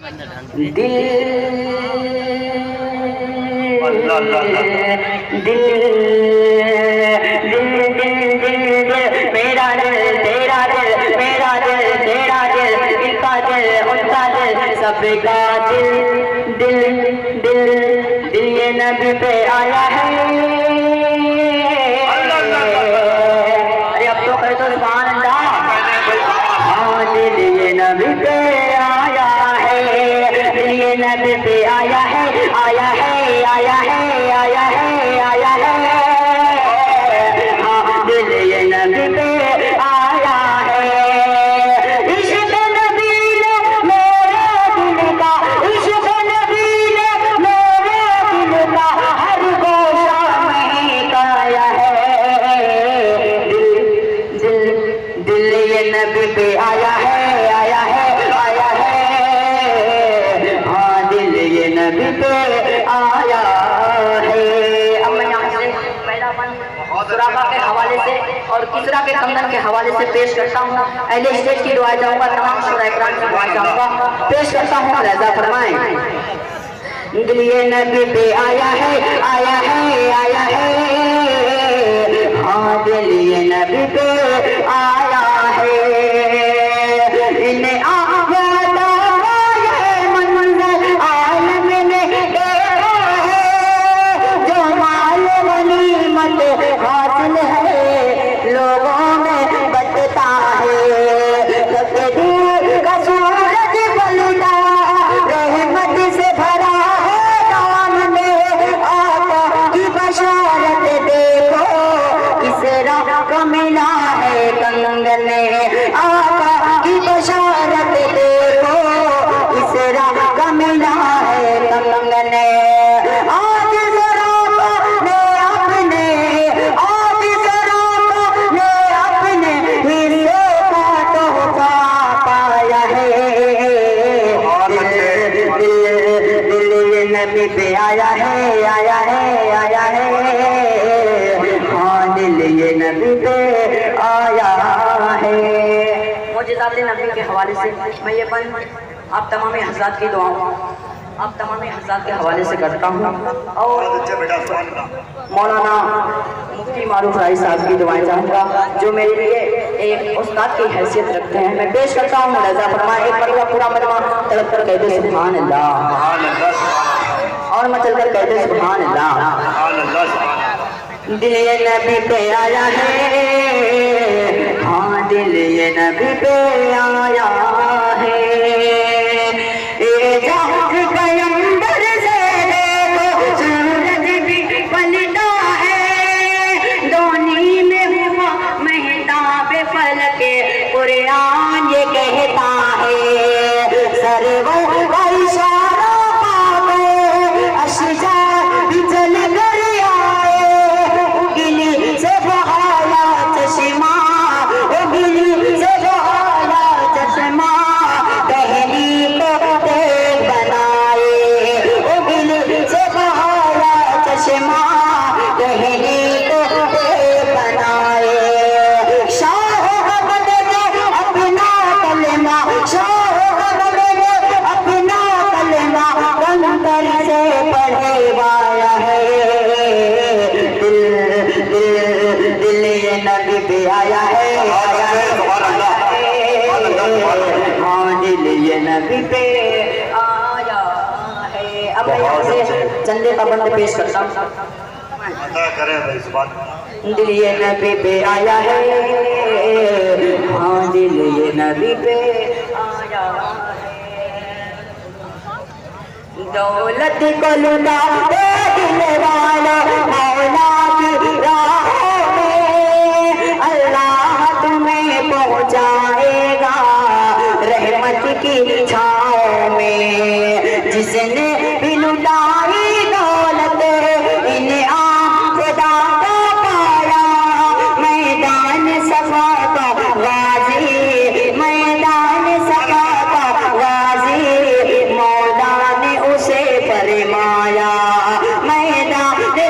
میرا دل تیرا دل میرا دل تیرا دل ان کا دل ان کا دل سب کا دل دل دل دل یہ نبی پہ آیا ہے ارے اب تو کہہ دو سبحان اللہ ہاں دل یہ نبی پہ آیا ہے دل یہ نبی پہ آیا ہے آیا ہے آیا ہے آیا ہے آیا ہے ہاں دل یہ نبی پہ آیا ہے عشق نبی نے میرے دل کا عشق نبی نے میرے دل کا ہر گوشہ مہکایا ہے دل دل دل یہ نبی پہ آیا ہے آیا ہے آیا ہے ہاں دل یہ نبی پہ آیا ہے اب میں یہاں سے پہلا پن سراقہ کے حوالے سے اور کسرا کے کندن کے حوالے سے پیش کرتا ہوں اہل اسٹیج کی دعائیں چاہوں گا تمام شعراء اکرام کی دعائیں چاہوں گا پیش کرتا ہوں رضا فرمائیں دل یہ نبی پہ آیا ہے آیا ہے آیا ہے ہاں دل یہ نبی پہ آیا ہے انہیں حاصل ہے لوگوں میں بچتا ہے تقدیر کا سورج بلتا رحمت سے بھرا ہے کام میں آقا کی بشارت دیکھو کس راہ کا ملا ہے کنگن آقا کی بشارت دیکھو کس راہ کا ملا ہے کنگن نبی پہ آیا ہے آیا ہے آیا ہے ہاں دل یہ نبی پہ آیا ہے معجزات نبی کے حوالے سے میں یہ بند آپ تمام حضرات کی دعاؤں آپ تمام حضرات کے حوالے سے کرتا ہوں اور مولانا مفتی معروف رائی صاحب کی دعائیں چاہوں گا جو میرے لیے ایک استاد کی حیثیت رکھتے ہیں میں پیش کرتا ہوں رضا فرمائیں ایک مرتبہ پورا مجمع طلب کر کہہ دے سبحان اللہ اور میں چل کر کہتے سبحان اللہ دل یہ نبی پہ آیا ہے ہاں دل یہ نبی پہ آیا ہے اے جہاں پیغمبر سے دیکھو سورج بھی پلتا ہے دونی میں ہوا مہتاب فلک قرآن یہ کہتا ہے سرور کا اشارہ چل کر آئے گلی سے بہایا چشمہ گلی سے بہایا چشمہ پہلی کو دیکھ بنائے گلی سے بہایا چشمہ پہلی کو دیکھ بنائے شاہ حمد نے اپنا کلمہ شاہ حمد نے اپنا کلمہ کنکر سے پڑھے وایا ہے دل یہ نبی پہ آیا ہے ہاں دل یہ نبی پہ آیا ہے اب میں یہاں سے چندے کا بند پیش کرتا ہوں دل یہ نبی پہ آیا ہے ہاں دل یہ نبی پہ آیا ہے دولت کو لٹا دے دل والا مولا کی راہوں میں اللہ تمہیں پہنچائے گا رحمت کی چھاؤں میں جس نے بھی لٹائی دولت انعام خدا کا پایا میدان صفا کا غازی میدان صفا کا غازی مولا نے اسے فرمایا میدان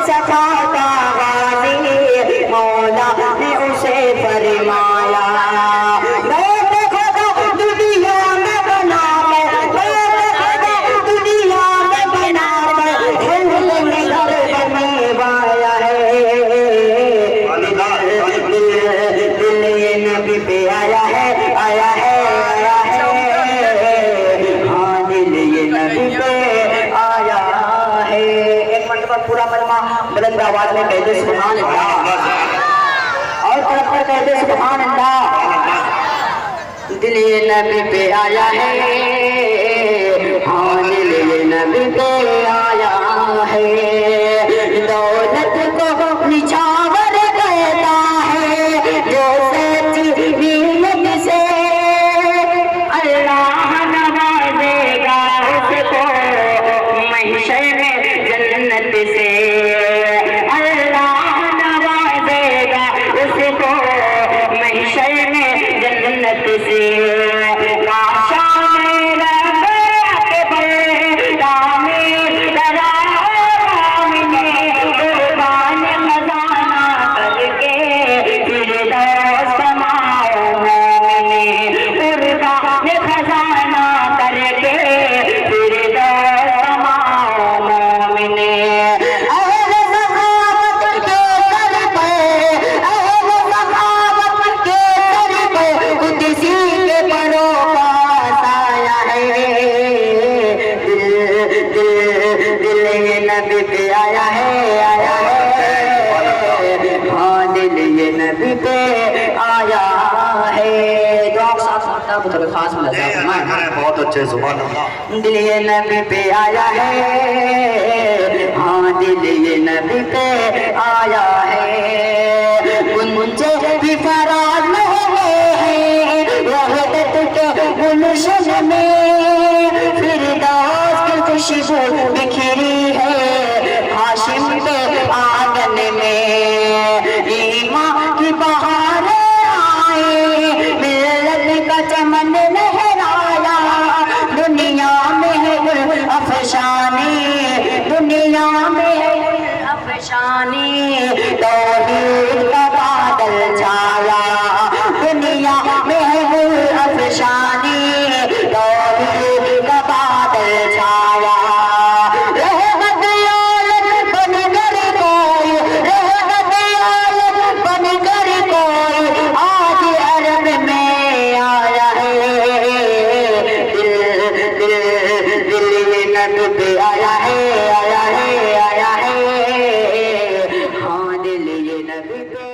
بلند آواز میں کہتے سبحان اللہ، اور طرف پر کہتے سبحان اللہ۔ دل یہ نبی پہ آیا ہے، ہاں دل یہ نبی پہ آیا ہے، دولت کو نچھاور کہتا ہے جو سچی نیت سے، اللہ نوازے گا اس کو محشر میں جنت سے، اللہ نوازے گا اس کو محشر میں جنت سے۔ نبی پہ آیا ہے، آیا ہے، ہاں دل یہ نبی پہ آیا ہے۔ جو آپ ساتھ ساتھ بطور خاص ملتا ہے بہت اچھے سبحان اللہ۔ دل یہ نبی پہ آیا ہے، ہاں دل یہ نبی پہ آیا ہے، گنجے بھی فراز میں ہیں وحدت کے گلشن میں، فردوس کی خوشبو بکھری ہے ہاشم کے آنگن میں، ایمان کی بہاریں آئے ملت کا چمن لہرایا، دنیا میں ہے گل افشانی، دنیا میں ہے گل افشانی، توحید کا بادل چھایا، دنیا میں ہے گل افشانی، توحید کا بادل چھایا، رحمت عالم بن کر کوئی، رحمت عالم بن کر کوئی آج عرب میں آیا ہے، دل یہ نبی پہ آیا ہے، آیا ہے، آیا ہے، ہاں دل یہ نبی پہ